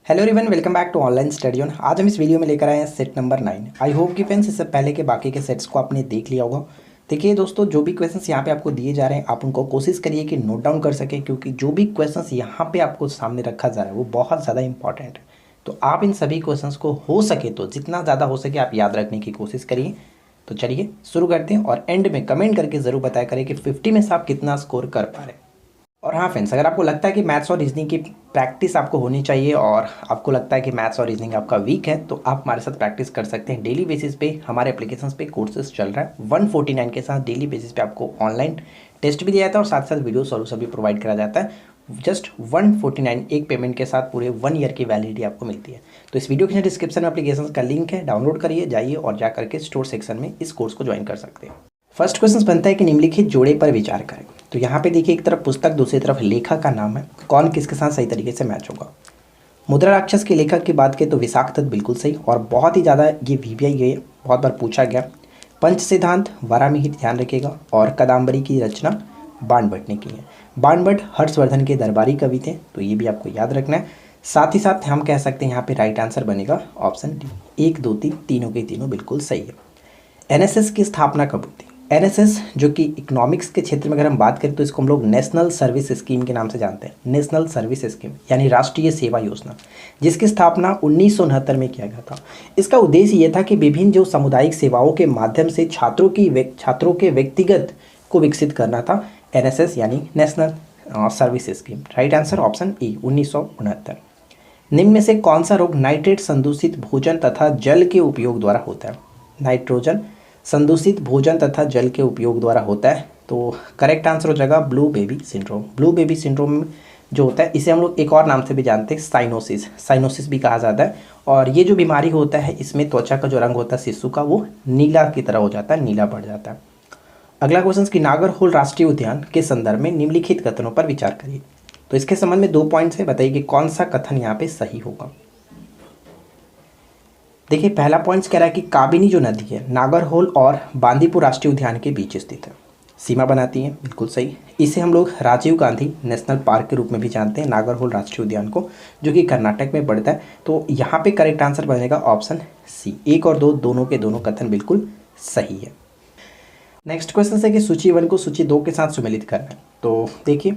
Hello everyone, welcome back to online study on. आज हम इस वीडियो में लेकर आए हैं सेट नंबर 9। आई होप कि फ्रेंड्स इससे पहले के बाकी के सेट्स को आपने देख लिया होगा। देखिए दोस्तों, जो भी क्वेश्चंस यहाँ पे आपको दिए जा रहे हैं आप उनको कोशिश करिए कि नोट डाउन कर सकें, क्योंकि जो भी क्वेश्चंस यहाँ पे आपको सामने रखा जा रहा है वो बहुत ज़्यादा इंपॉर्टेंट है। तो आप इन सभी क्वेश्चंस को हो सके तो जितना ज़्यादा हो सके आप याद रखने की कोशिश करिए। तो चलिए शुरू करते हैं और एंड में कमेंट करके ज़रूर बताया करें कि 50 में से आप कितना स्कोर कर पा रहे हैं। और हाँ फ्रेंड्स, अगर आपको लगता है कि मैथ्स और रीजनिंग की प्रैक्टिस आपको होनी चाहिए और आपको लगता है कि मैथ्स और रीजनिंग आपका वीक है, तो आप हमारे साथ प्रैक्टिस कर सकते हैं। डेली बेसिस पे हमारे एप्लीकेशंस पे कोर्सेज चल रहा है 149 के साथ। डेली बेसिस पे आपको ऑनलाइन टेस्ट भी दिया जाता है और साथ साथ वीडियो सॉल्यूशन भी प्रोवाइड करा जाता है। जस्ट 149 एक पेमेंट के साथ पूरे 1 ईयर की वैलिडिटी आपको मिलती है। तो इस वीडियो के डिस्क्रिप्शन में एप्लीकेशन का लिंक है, डाउनलोड करिए, जाइए और जा करके स्टोर सेक्शन में इस कोर्स को ज्वाइन कर सकते हैं। फर्स्ट क्वेश्चन बनता है कि निम्नलिखित जोड़े पर विचार करें। तो यहाँ पे देखिए, एक तरफ पुस्तक, दूसरी तरफ लेखक का नाम है, कौन किसके साथ सही तरीके से मैच होगा। मुद्रा राक्षस के लेखक की बात करें तो विशाख दत्त बिल्कुल सही, और बहुत ही ज़्यादा ये वीवीआई ये बहुत बार पूछा गया। पंच सिद्धांत वारामिहिर ध्यान रखिएगा, और कादम्बरी की रचना बाणभट्ट ने की है। बाणभट्ट हर्षवर्धन के दरबारी कवि थे, तो ये भी आपको याद रखना है। साथ ही साथ हम कह सकते हैं यहाँ पे राइट आंसर बनेगा ऑप्शन डी। 1 2 3 तीनों के तीनों बिल्कुल सही है। एनएसएस की स्थापना कब हुई थी? एनएसएस जो कि इकोनॉमिक्स के क्षेत्र में अगर हम बात करें तो इसको हम लोग नेशनल सर्विस स्कीम के नाम से जानते हैं। नेशनल सर्विस स्कीम यानी राष्ट्रीय सेवा योजना, जिसकी स्थापना 1969 में किया गया था। इसका उद्देश्य ये था कि विभिन्न जो सामुदायिक सेवाओं के माध्यम से छात्रों के व्यक्तिगत को विकसित करना था। एनएसएस यानी national service scheme. Right answer option E 1969। निम्न में से कौन सा रोग नाइट्रेट संदूषित भोजन तथा जल के उपयोग द्वारा होता है? नाइट्रोजन संदूषित भोजन तथा जल के उपयोग द्वारा होता है। तो करेक्ट आंसर हो जाएगा blue baby syndrome. Blue baby syndrome जो होता है इसे हम लोग एक और नाम से भी जानते हैं, साइनोसिस। साइनोसिस भी कहा जाता है। और ये जो बीमारी होता है इसमें त्वचा का जो रंग होता है शिशु का वो नीला की तरह हो जाता है, नीला पड़ जाता है। अगला क्वेश्चन कि नागरहोल राष्ट्रीय उद्यान के संदर्भ में निम्नलिखित कथनों पर विचार करिए। तो इसके संबंध में 2 पॉइंट्स है, बताइए कि कौन सा कथन यहाँ पे सही होगा। देखिए, पहला पॉइंट कह रहा है कि काबिनी जो नदी है नागरहोल और बांदीपुर राष्ट्रीय उद्यान के बीच स्थित है, सीमा बनाती है, बिल्कुल सही। इसे हम लोग राजीव गांधी नेशनल पार्क के रूप में भी जानते हैं, नागरहोल राष्ट्रीय उद्यान को, जो कि कर्नाटक में पड़ता है। तो यहाँ पे करेक्ट आंसर बनेगा ऑप्शन सी। 1 और 2 दोनों के दोनों कथन बिल्कुल सही है। नेक्स्ट क्वेश्चन है कि सूची 1 को सूची 2 के साथ सुमेलित करना है। तो देखिए,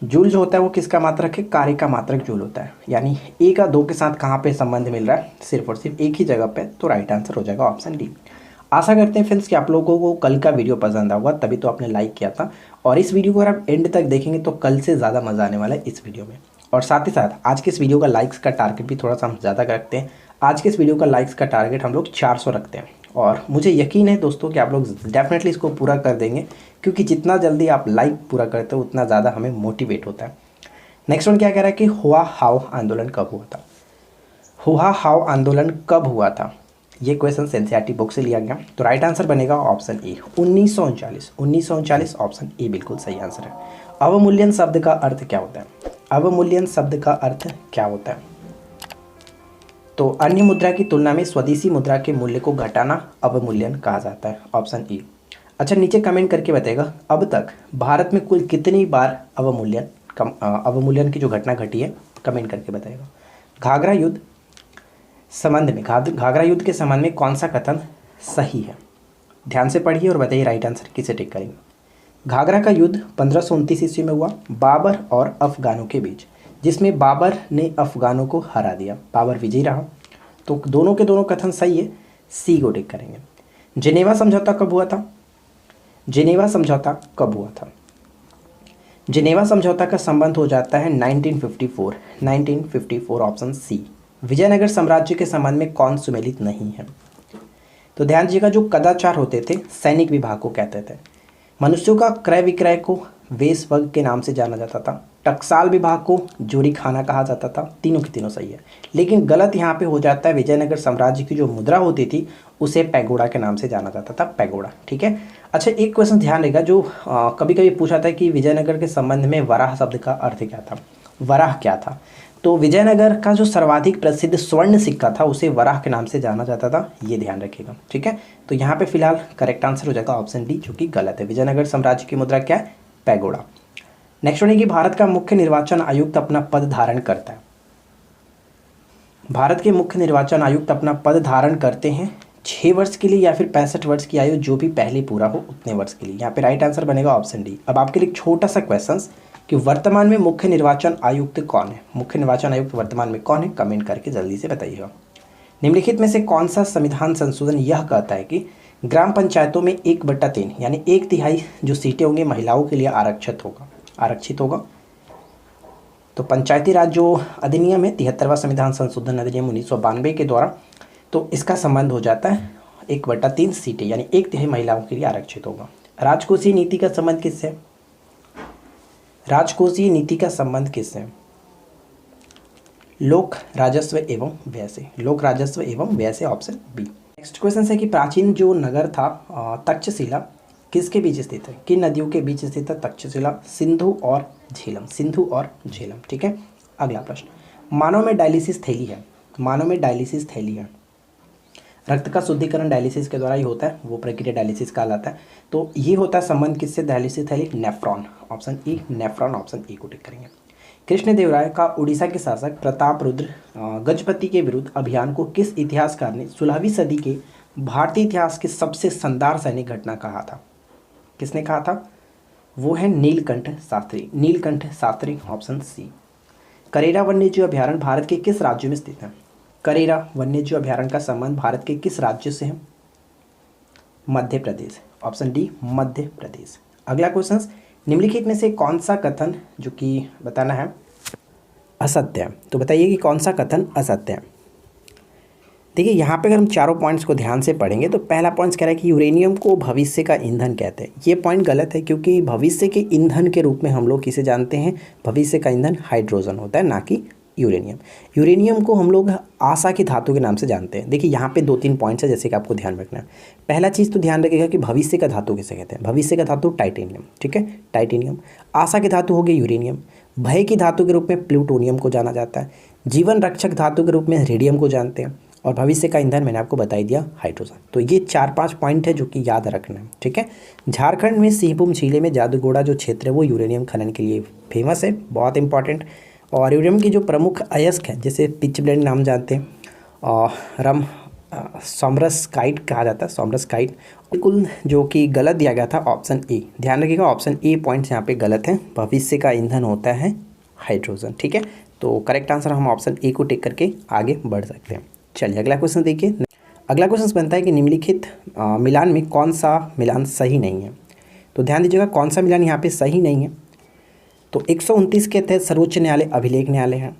जूल जो होता है वो किसका मात्रक है? कार्य का मात्रक जूल होता है। यानी 1 का 2 के साथ कहाँ पे संबंध मिल रहा है? सिर्फ और सिर्फ एक ही जगह पे। तो राइट आंसर हो जाएगा ऑप्शन डी। आशा करते हैं फ्रेंड्स कि आप लोगों को कल का वीडियो पसंद आएगा, तभी तो आपने लाइक किया था। और इस वीडियो को अगर आप एंड तक देखेंगे तो कल से ज़्यादा मज़ा आने वाला है इस वीडियो में। और साथ ही साथ आज के इस वीडियो का लाइक्स का टारगेट भी थोड़ा सा हम ज़्यादा रखते हैं। आज के इस वीडियो का लाइक्स का टारगेट हम लोग 400 रखते हैं, और मुझे यकीन है दोस्तों कि आप लोग डेफिनेटली इसको पूरा कर देंगे, क्योंकि जितना जल्दी आप लाइक पूरा करते हो उतना ज़्यादा हमें मोटिवेट होता है। नेक्स्ट वन क्या कह रहा है कि हुआ हाव आंदोलन कब हुआ था? हुआ हाव आंदोलन कब हुआ था? ये क्वेश्चन एनसीईआरटी बुक से लिया गया। तो राइट आंसर बनेगा ऑप्शन ए 1939। 1939 ऑप्शन ए बिल्कुल सही आंसर है। अवमूल्यन शब्द का अर्थ क्या होता है? अवमूल्यन शब्द का अर्थ क्या होता है? तो अन्य मुद्रा की तुलना में स्वदेशी मुद्रा के मूल्य को घटाना अवमूल्यन कहा जाता है, ऑप्शन ए। अच्छा, नीचे कमेंट करके बताएगा अब तक भारत में कुल कितनी बार अवमूल्यन की जो घटना घटी है, कमेंट करके बताएगा। घाघरा युद्ध संबंध में घाघरा युद्ध के संबंध में कौन सा कथन सही है? ध्यान से पढ़िए और बताइए राइट आंसर किसे टिक करेंगे। घाघरा का युद्ध 1529 ईस्वी में हुआ बाबर और अफगानों के बीच, जिसमें बाबर ने अफगानों को हरा दिया, बाबर विजयी रहा। तो दोनों के दोनों कथन सही है, सी को टिक करेंगे। जिनेवा समझौता कब हुआ था? जिनेवा समझौता कब हुआ था? जिनेवा समझौता का संबंध हो जाता है 1954। 1954 ऑप्शन सी। विजयनगर साम्राज्य के संबंध में कौन सुमेलित नहीं है? तो ध्यान दीजिएगा, जो कदाचार होते थे सैनिक विभाग को कहते थे। मनुष्यों का क्रय विक्रय को वेश्वर्ग के नाम से जाना जाता था। टकसाल विभाग को जोड़ी खाना कहा जाता था। तीनों की तीनों सही है, लेकिन गलत यहाँ पे हो जाता है। विजयनगर साम्राज्य की जो मुद्रा होती थी उसे पैगोडा के नाम से जाना जाता था, पैगोडा। ठीक है। अच्छा, एक क्वेश्चन ध्यान रहेगा जो कभी कभी पूछा था कि विजयनगर के संबंध में वराह शब्द का अर्थ क्या था? वराह क्या था? तो विजयनगर का जो सर्वाधिक प्रसिद्ध स्वर्ण सिक्का था उसे वराह के नाम से जाना जाता था, ये ध्यान रखिएगा। ठीक है। तो यहाँ पे फिलहाल करेक्ट आंसर हो जाएगा ऑप्शन डी, जो कि गलत है। विजयनगर साम्राज्य की मुद्रा क्या है? पैगोडा। नेक्स्ट वन है कि भारत का मुख्य निर्वाचन आयुक्त अपना पद धारण करता है। भारत के मुख्य निर्वाचन आयुक्त अपना पद धारण करते हैं 6 वर्ष के लिए या फिर 65 वर्ष की आयु जो भी पहले पूरा हो उतने वर्ष के लिए। यहाँ पे राइट आंसर बनेगा ऑप्शन डी। अब आपके लिए एक छोटा सा क्वेश्चन कि वर्तमान में मुख्य निर्वाचन आयुक्त कौन है? मुख्य निर्वाचन आयुक्त वर्तमान में कौन है? कमेंट करके जल्दी से बताइएगा। निम्नलिखित में से कौन सा संविधान संशोधन यह कहता है कि ग्राम पंचायतों में 1/3 यानी 1/3 जो सीटें होंगी महिलाओं के लिए आरक्षित होगा। तो पंचायती राज जो अधिनियम है 73वां संविधान संशोधन अधिनियम 1992 के द्वारा, तो इसका संबंध हो जाता है 1/3 सीटें यानी 1/3 महिलाओं के लिए आरक्षित होगा। राजकोषीय नीति का संबंध किससे? राजकोषीय नीति का संबंध किससे? लोक राजस्व एवं व्यय से। लोक राजस्व एवं व्यय से, ऑप्शन बी। नेक्स्ट क्वेश्चन है कि प्राचीन जो नगर था तक्षशिला किसके बीच स्थित है? किन नदियों के बीच स्थित है तक्षशिला? सिंधु और झेलम। ठीक है। अगला प्रश्न, मानव में डायलिसिस थैली है। रक्त का शुद्धिकरण डायलिसिस के द्वारा ही होता है, वो प्रक्रिया डायलिसिस कहलाता है। तो ये होता है संबंध किससे? डायलिसिस थैली nephron, option E nephron, option E को टिक करेंगे। कृष्णदेवराय का उड़ीसा के शासक प्रताप रुद्र गजपति के विरुद्ध अभियान को किस इतिहासकार ने 16वीं सदी के भारतीय इतिहास के सबसे शानदार सैनिक घटना कहा था? किसने कहा था? वो है नीलकंठ शास्त्री, ऑप्शन सी। करेरा वन्यजीव अभयारण्य भारत के किस राज्य में स्थित है? करेरा वन्यजीव अभयारण्य का संबंध भारत के किस राज्य से है? Madhya Pradesh, option D Madhya Pradesh. अगला क्वेश्चन, निम्नलिखित में से कौन सा कथन जो कि बताना है असत्य है? तो बताइए कि कौन सा कथन असत्य है। देखिए यहाँ पे अगर हम चारों पॉइंट्स को ध्यान से पढ़ेंगे तो पहला पॉइंट कह रहा है कि यूरेनियम को भविष्य का ईंधन कहते हैं। ये पॉइंट गलत है, क्योंकि भविष्य के ईंधन के रूप में हम लोग किसे जानते हैं? भविष्य का ईंधन हाइड्रोजन होता है, ना कि यूरेनियम। यूरेनियम को हम लोग आशा की धातु के नाम से जानते हैं। देखिए यहाँ पे 2-3 पॉइंट्स है जैसे कि आपको ध्यान रखना है। पहला चीज़ तो ध्यान रखिएगा कि भविष्य का धातु किसे कहते हैं? भविष्य का धातु टाइटेनियम, ठीक है, टाइटेनियम। आशा की धातु हो गई यूरेनियम। भय की धातु के रूप में प्लूटोनियम को जाना जाता है। जीवन रक्षक धातु के रूप में रेडियम को जानते हैं। और भविष्य का ईंधन मैंने आपको बता दिया हाइड्रोजन। तो ये 4-5 पॉइंट है जो कि याद रखना है, ठीक है। झारखंड में सिंहभूम जिले में जादूगोड़ा जो क्षेत्र है वो यूरेनियम खनन के लिए फेमस है, बहुत इंपॉर्टेंट। और यूरेनियम की जो प्रमुख अयस्क है जैसे पिच ब्लेंड नाम जानते हैं, और सोमरसकाइट कहा जाता है, सोमरसकाइट। बिल्कुल जो कि गलत दिया गया था ऑप्शन ए। ध्यान रखिएगा ऑप्शन ए पॉइंट्स यहाँ पे गलत हैं। भविष्य का ईंधन होता है हाइड्रोजन, ठीक है। तो करेक्ट आंसर हम ऑप्शन ए को टिक करके आगे बढ़ सकते हैं। चलिए अगला क्वेश्चन देखिए। अगला क्वेश्चन बनता है कि निम्नलिखित मिलान में कौन सा मिलान सही नहीं है? तो ध्यान दीजिएगा कौन सा मिलान यहाँ पे सही नहीं है। तो 129 के तहत सर्वोच्च न्यायालय अभिलेख न्यायालय है।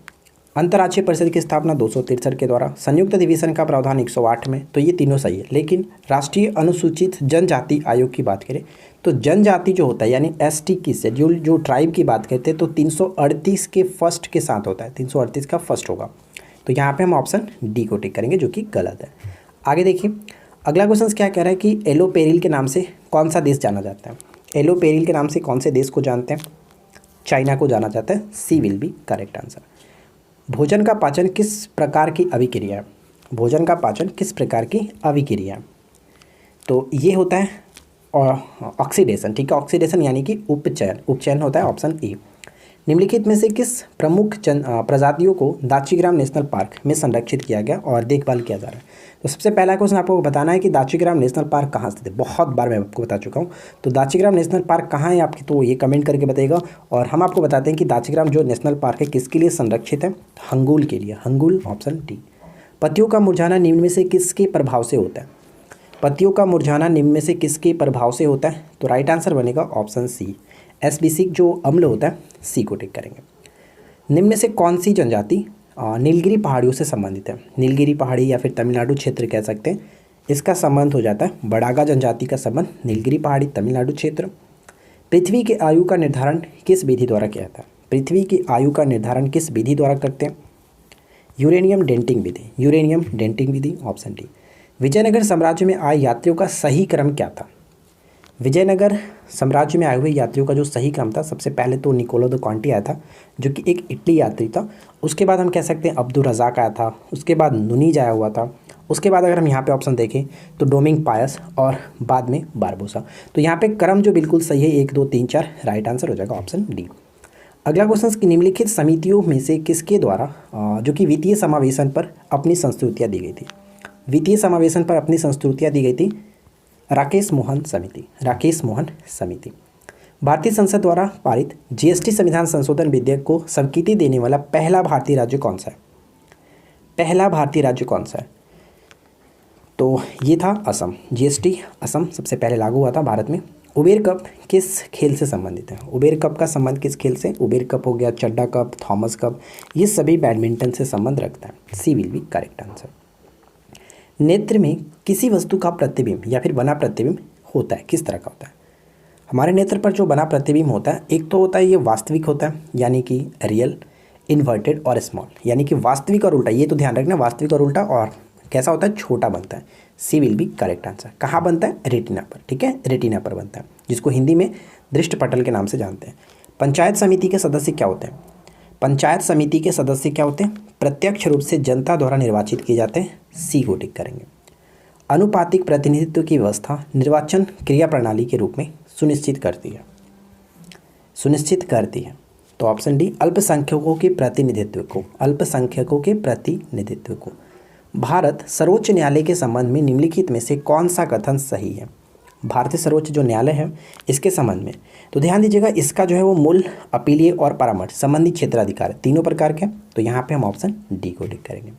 अंतर्राष्ट्रीय परिषद की स्थापना 263 के द्वारा, संयुक्त अधिवेशन का प्रावधान 108 में, तो ये तीनों सही है। लेकिन राष्ट्रीय अनुसूचित जनजाति आयोग की बात करें तो जनजाति जो होता है यानी एसटी की शेड्यूल जो ट्राइब की बात करते हैं तो 338 के फर्स्ट के साथ होता है, 338 का फर्स्ट होगा। तो यहाँ पे हम ऑप्शन डी को टिक करेंगे जो कि गलत है। आगे देखिए अगला क्वेश्चन क्या कह रहा है कि एलो पेरिल के नाम से कौन सा देश जाना जाता है? एलो पेरिल के नाम से कौन से देश को जानते हैं? चाइना को जाना जाता है। सी विल बी करेक्ट आंसर। भोजन का पाचन किस प्रकार की अभिक्रिया है? भोजन का पाचन किस प्रकार की अभिक्रिया है? तो ये होता है ऑक्सीडेशन, ठीक है, ऑक्सीडेशन यानी कि उपचयन होता है, ऑप्शन ए। निम्नलिखित में से किस प्रमुख प्रजातियों को दाचीग्राम नेशनल पार्क में संरक्षित किया गया और देखभाल किया जा रहा है? तो सबसे पहला क्वेश्चन आपको बताना है कि दाचीग्राम नेशनल पार्क कहाँ स्थित है। बहुत बार मैं आपको बता चुका हूँ। तो दाचीग्राम नेशनल पार्क कहाँ है आपकी, तो ये कमेंट करके बताइएगा। और हम आपको बताते हैं कि दाचीग्राम जो नेशनल पार्क है किसके लिए संरक्षित है? हंगुल के लिए, हंगुल, ऑप्शन डी। पत्तियों का मुरझाना निम्न में से किसके प्रभाव से होता है? पत्तियों का मुरझाना निम्न में से किसके प्रभाव से होता है? तो राइट आंसर बनेगा ऑप्शन सी, एस्बेसिक जो अम्ल होता है, सी को टिक करेंगे। निम्न में से कौन सी जनजाति नीलगिरी पहाड़ियों से संबंधित है? नीलगिरी पहाड़ी या फिर तमिलनाडु क्षेत्र कह सकते हैं, इसका संबंध हो जाता है बड़ागा जनजाति का संबंध नीलगिरी पहाड़ी तमिलनाडु क्षेत्र। पृथ्वी की आयु का निर्धारण किस विधि द्वारा किया जाता है? पृथ्वी की आयु का निर्धारण किस विधि द्वारा करते हैं? यूरेनियम डेंटिंग विधि, यूरेनियम डेंटिंग विधि, ऑप्शन डी। विजयनगर साम्राज्य में आए यात्रियों का सही क्रम क्या था? विजयनगर साम्राज्य में आए हुए यात्रियों का जो सही क्रम था, सबसे पहले तो निकोलो द कॉन्टी आया था जो कि एक इटली यात्री था। उसके बाद हम कह सकते हैं अब्दुल रज़ाक आया था। उसके बाद नुनीज आया हुआ था। उसके बाद अगर हम यहाँ पे ऑप्शन देखें तो डोमिंग पायस और बाद में बारबोसा। तो यहाँ पे क्रम जो बिल्कुल सही है 1 2 3 4 राइट आंसर हो जाएगा ऑप्शन डी। अगला क्वेश्चन कि निम्नलिखित समितियों में से किसके द्वारा जो कि वित्तीय समावेशन पर अपनी संस्तुतियाँ दी गई थी। वित्तीय समावेशन पर अपनी संस्तुतियाँ दी गई थी राकेश मोहन समिति। राकेश मोहन समिति। भारतीय संसद द्वारा पारित जीएसटी संविधान संशोधन विधेयक को स्वीकृति देने वाला पहला भारतीय राज्य कौन सा है। पहला भारतीय राज्य कौन सा है, तो ये था असम। जीएसटी असम सबसे पहले लागू हुआ था भारत में। उबेर कप किस खेल से संबंधित है। उबेर कप का संबंध किस खेल से। उबेर कप हो गया, चड्डा कप, थॉमस कप, ये सभी बैडमिंटन से संबंध रखता है। सी विल बी करेक्ट आंसर। नेत्र में किसी वस्तु का प्रतिबिंब या फिर बना प्रतिबिंब होता है, किस तरह का होता है। हमारे नेत्र पर जो बना प्रतिबिंब होता है, एक तो होता है ये वास्तविक होता है यानी कि रियल, इन्वर्टेड और स्मॉल, यानी कि वास्तविक और उल्टा। ये तो ध्यान रखना, वास्तविक और उल्टा, और कैसा होता है, छोटा बनता है। सी विल बी करेक्ट आंसर। कहाँ बनता है, रेटिना पर, ठीक है, रेटिना पर बनता है, जिसको हिंदी में दृष्टि पटल के नाम से जानते हैं। पंचायत समिति के सदस्य क्या होते हैं। पंचायत समिति के सदस्य क्या होते हैं, प्रत्यक्ष रूप से जनता द्वारा निर्वाचित किए जाते हैं। सी को टिक करेंगे। अनुपातिक प्रतिनिधित्व की व्यवस्था निर्वाचन क्रिया प्रणाली के रूप में सुनिश्चित करती है। सुनिश्चित करती है, तो ऑप्शन डी अल्पसंख्यकों के प्रतिनिधित्व को। अल्पसंख्यकों के प्रतिनिधित्व को। भारत सर्वोच्च न्यायालय के संबंध में निम्नलिखित में से कौन सा कथन सही है। भारतीय सर्वोच्च जो न्यायालय है इसके संबंध में, तो ध्यान दीजिएगा, इसका जो है वो मूल, अपीलीय और परामर्श संबंधी क्षेत्राधिकार तीनों प्रकार के, तो यहाँ पे हम ऑप्शन डी को टिक करेंगे।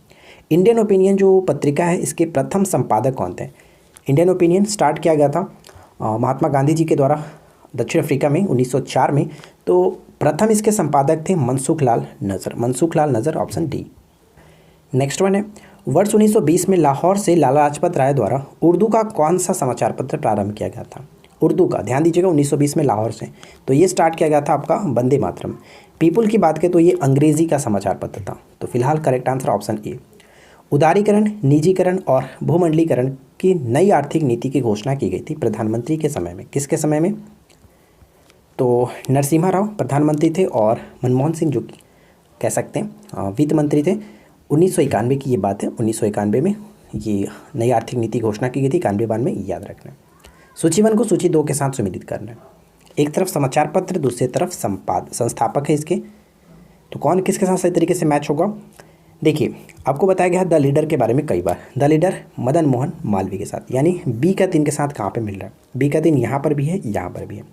इंडियन ओपिनियन जो पत्रिका है इसके प्रथम संपादक कौन थे। इंडियन ओपिनियन स्टार्ट किया गया था महात्मा गांधी जी के द्वारा दक्षिण अफ्रीका में 1904 में। तो प्रथम इसके संपादक थे मनसुख लाल नज़र। मनसुख लाल नज़र, ऑप्शन डी। नेक्स्ट वन है, वर्ष 1920 में लाहौर से लाला लाजपत राय द्वारा उर्दू का कौन सा समाचार पत्र प्रारंभ किया गया था। उर्दू का, ध्यान दीजिएगा, 1920 में लाहौर से, तो ये स्टार्ट किया गया था आपका वंदे मातरम। पीपुल की बात करें तो ये अंग्रेजी का समाचार पत्र था। तो फिलहाल करेक्ट आंसर ऑप्शन ए। उदारीकरण, निजीकरण और भूमंडलीकरण की नई आर्थिक नीति की घोषणा की गई थी प्रधानमंत्री के समय में। किसके समय में, तो नरसिम्हा राव प्रधानमंत्री थे और मनमोहन सिंह जो कह सकते हैं वित्त मंत्री थे। 1991 की ये बात है, 1991 में ये नई आर्थिक नीति घोषणा की गई थी। 91 में याद रखना है। सूची 1 को सूची 2 के साथ सुमिलित करना है। एक तरफ समाचार पत्र, दूसरी तरफ संस्थापक है इसके, तो कौन किसके साथ सही तरीके से मैच होगा। देखिए, आपको बताया गया द लीडर के बारे में कई बार। द लीडर मदन मोहन मालवीय के साथ, यानी बी का 3 के साथ कहाँ पे मिल रहा है। बी का 3 यहाँ पर भी है, यहाँ पर भी है।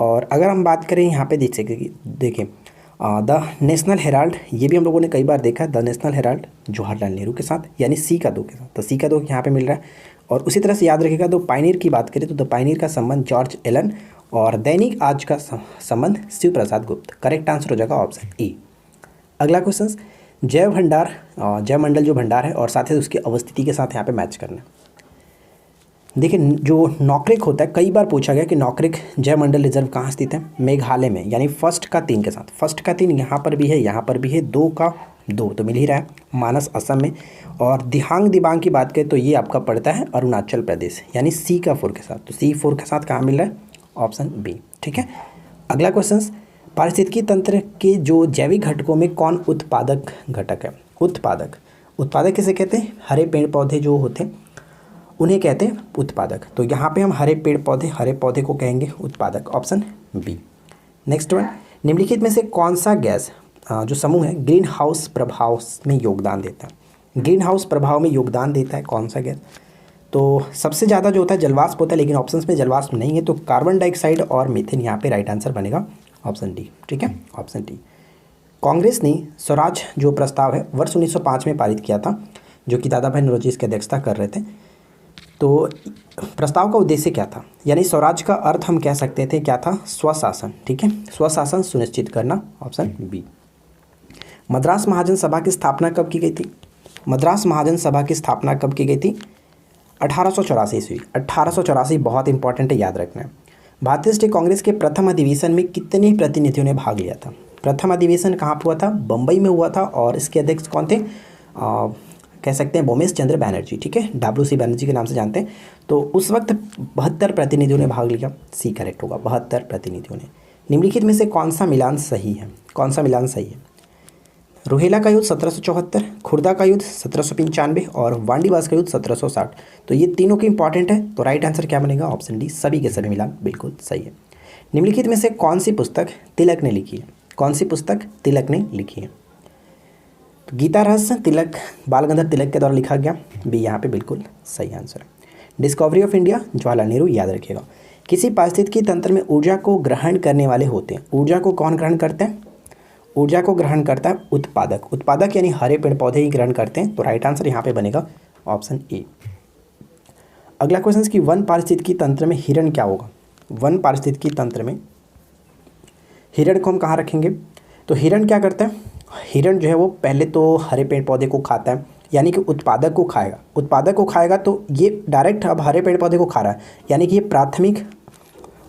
और अगर हम बात करें यहाँ पे देखिए द नेशनल हेराल्ड, ये भी हम लोगों ने कई बार देखा है। The national Herald Jawaharlal Nehru के साथ, यानी सी का 2 के साथ, तो सी का 2 यहाँ पे मिल रहा है। और उसी तरह से याद रखिएगा, द पायनियर की बात करें तो द पायनियर का संबंध जॉर्ज एलन और दैनिक आज का संबंध शिव प्रसाद गुप्त। करेक्ट आंसर हो जाएगा ऑप्शन ए। अगला क्वेश्चन, जैव भंडार, जैव मंडल जो भंडार है और साथ ही उसकी अवस्थिति के साथ यहाँ पे मैच करना है। देखिए, जो नॉकरेक होता है, कई बार पूछा गया कि नॉकरेक जैव मंडल रिजर्व कहाँ स्थित है, मेघालय में, यानी फर्स्ट का 3 के साथ। फर्स्ट का 3 यहाँ पर भी है, यहाँ पर भी है, 2 का 2 तो मिल ही रहा है, मानस असम में। और दिहांग दिबांग की बात करें तो ये आपका पड़ता है अरुणाचल प्रदेश, यानी सी का 4 के साथ। तो सी 4 के साथ कहाँ मिल रहा है, ऑप्शन बी, ठीक है। अगला क्वेश्चन, पारिस्थितिकी तंत्र के जो जैविक घटकों में कौन उत्पादक घटक है। उत्पादक, उत्पादक किसे कहते हैं, हरे पेड़ पौधे जो होते हैं उन्हें कहते हैं उत्पादक। तो यहाँ पे हम हरे पेड़ पौधे, हरे पौधे को कहेंगे उत्पादक, ऑप्शन बी। नेक्स्ट वन, निम्नलिखित में से कौन सा गैस जो समूह है ग्रीन हाउस प्रभाव में योगदान देता है। ग्रीन हाउस प्रभाव में योगदान देता है कौन सा गैस, तो सबसे ज़्यादा जो होता है जलवाष्प होता है, लेकिन ऑप्शंस में जलवाष्प नहीं है, तो कार्बन डाइऑक्साइड और मीथेन यहाँ पे राइट आंसर बनेगा, ऑप्शन डी, ठीक है, ऑप्शन डी। कांग्रेस ने स्वराज जो प्रस्ताव है वर्ष 1905 में पारित किया था, जो कि दादा भाई नौरोजी इसकी अध्यक्षता कर रहे थे। तो प्रस्ताव का उद्देश्य क्या था, यानी स्वराज का अर्थ हम कह सकते थे क्या था, स्वशासन, ठीक है, स्वशासन सुनिश्चित करना, ऑप्शन बी। मद्रास महाजन सभा की स्थापना कब की गई थी। मद्रास महाजन सभा की स्थापना कब की गई थी, 1884 ईस्वी। 1884 बहुत इंपॉर्टेंट है, याद रखना है। भारतीय राष्ट्रीय कांग्रेस के प्रथम अधिवेशन में कितने प्रतिनिधियों ने भाग लिया था। प्रथम अधिवेशन कहाँ पर हुआ था, बम्बई में हुआ था, और इसके अध्यक्ष कौन थे, कह सकते हैं भूमेश चंद्र बैनर्जी, ठीक है, WC बैनर्जी के नाम से जानते हैं। तो उस वक्त 72 प्रतिनिधियों ने भाग लिया, सी करेक्ट होगा, 72 प्रतिनिधियों ने। निम्नलिखित में से कौन सा मिलान सही है, कौन सा मिलान सही है। रोहेला का युद्ध 1774, खुर्दा का युद्ध 1795 और वांडीवास का युद्ध 1760। तो ये तीनों की इंपॉर्टेंट है, तो राइट आंसर क्या बनेगा, ऑप्शन डी, सभी के सभी मिलान बिल्कुल सही है। निम्नलिखित में से कौन सी पुस्तक तिलक ने लिखी है। कौन सी पुस्तक तिलक ने लिखी है? तो गीता रहस्य तिलक बाल गंधर्व तिलक के द्वारा लिखा गया, बी यहाँ पे बिल्कुल सही आंसर है। Discovery of India Jawaharlal Nehru, याद रखिएगा। किसी पारिस्थितिकी तंत्र में ऊर्जा को ग्रहण करने वाले होते हैं, ऊर्जा को कौन ग्रहण करते हैं? ऊर्जा को ग्रहण करता है उत्पादक। उत्पादक यानी हरे पेड़ पौधे ही ग्रहण करते हैं, तो राइट आंसर यहाँ पे बनेगा ऑप्शन ए। अगला क्वेश्चन कि वन पारिस्थितिकी तंत्र में हिरण क्या होगा? वन पारिस्थितिकी तंत्र में हिरण को हम कहाँ रखेंगे? तो हिरण क्या करता है? हिरण जो है वो पहले तो हरे पेड़ पौधे को खाता है, यानी कि उत्पादक को खाएगा। उत्पादक को खाएगा तो ये डायरेक्ट अब हरे पेड़ पौधे को खा रहा है, यानी कि ये प्राथमिक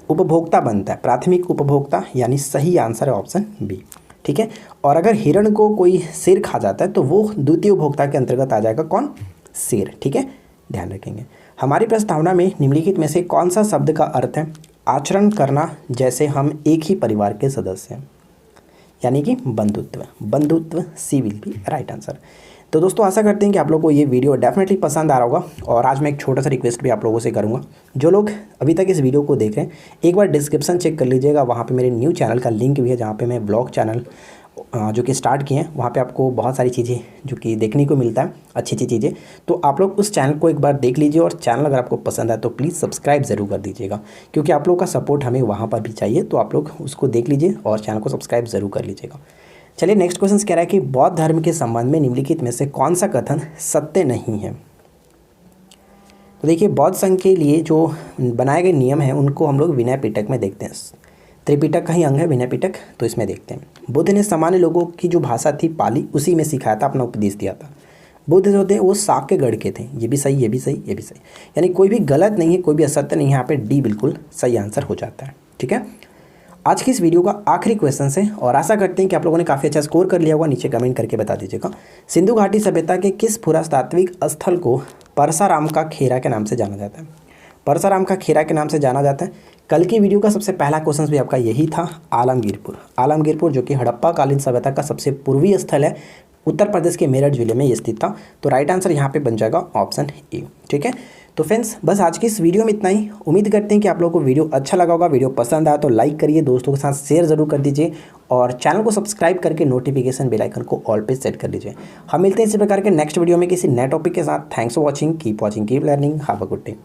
उपभोक्ता बनता है। प्राथमिक उपभोक्ता यानी सही आंसर है ऑप्शन बी। ठीक है, और अगर हिरण को कोई शेर खा जाता है तो वो द्वितीय उपभोक्ता के अंतर्गत आ जाएगा। कौन? शेर। ठीक है, ध्यान रखेंगे। हमारी प्रस्तावना में निम्नलिखित में से कौन सा शब्द का अर्थ है आचरण करना जैसे हम एक ही परिवार के सदस्य हैं, यानी कि बंधुत्व। बंधुत्व सी विल बी राइट आंसर। तो दोस्तों आशा करते हैं कि आप लोगों को ये वीडियो डेफिनेटली पसंद आ रहा होगा। और आज मैं एक छोटा सा रिक्वेस्ट भी आप लोगों से करूँगा, जो लोग अभी तक इस वीडियो को देख रहे हैं एक बार डिस्क्रिप्शन चेक कर लीजिएगा, वहाँ पे मेरे न्यू चैनल का लिंक भी है, जहाँ पे मैं ब्लॉग चैनल जो कि स्टार्ट किए हैं, वहाँ पे आपको बहुत सारी चीज़ें जो कि देखने को मिलता है, अच्छी अच्छी चीज़ें। तो आप लोग उस चैनल को एक बार देख लीजिए, और चैनल अगर आपको पसंद आए तो प्लीज़ सब्सक्राइब ज़रूर कर दीजिएगा, क्योंकि आप लोग का सपोर्ट हमें वहाँ पर भी चाहिए। तो आप लोग उसको देख लीजिए और चैनल को सब्सक्राइब ज़रूर कर लीजिएगा। चलिए नेक्स्ट क्वेश्चन कह रहा है कि बौद्ध धर्म के संबंध में निम्नलिखित में से कौन सा कथन सत्य नहीं है? तो देखिए, बौद्ध संघ के लिए जो बनाए गए नियम हैं उनको हम लोग विनय पिटक में देखते हैं। त्रिपिटक का ही अंग है विनय पिटक, तो इसमें देखते हैं। बुद्ध ने सामान्य लोगों की जो भाषा थी पाली, उसी में सिखाया था, अपना उपदेश दिया था। बुद्ध जो थे वो साग के गढ़ के थे। ये भी सही, ये भी सही, ये भी सही, यानी कोई भी गलत नहीं है, कोई भी असत्य नहीं है। यहाँ पे डी बिल्कुल सही आंसर हो जाता है। ठीक है, आज की इस वीडियो का आखिरी क्वेश्चन है, और आशा करते हैं कि आप लोगों ने काफ़ी अच्छा स्कोर कर लिया होगा। नीचे कमेंट करके बता दीजिएगा। सिंधु घाटी सभ्यता के किस पुरातात्विक स्थल को परसाराम का खेरा के नाम से जाना जाता है? परसाराम का खेरा के नाम से जाना जाता है। कल की वीडियो का सबसे पहला क्वेश्चन भी आपका यही था, आलमगीरपुर। आलमगीरपुर जो कि हड़प्पा कालीन सभ्यता का सबसे पूर्वी स्थल है, उत्तर प्रदेश के मेरठ जिले में ये स्थित था। तो राइट आंसर यहाँ पे बन जाएगा ऑप्शन ए। ठीक है, तो फ्रेंड्स बस आज की इस वीडियो में इतना ही। उम्मीद करते हैं कि आप लोगों को वीडियो अच्छा लगा होगा। वीडियो पसंद आया तो लाइक करिए, दोस्तों के साथ शेयर जरूर कर दीजिए, और चैनल को सब्सक्राइब करके नोटिफिकेशन बेल आइकन को ऑल पे सेट कर लीजिए। हम मिलते हैं इसी प्रकार के नेक्स्ट वीडियो में किसी नए टॉपिक के साथ। Thanks for watching, keep learning, have a good day.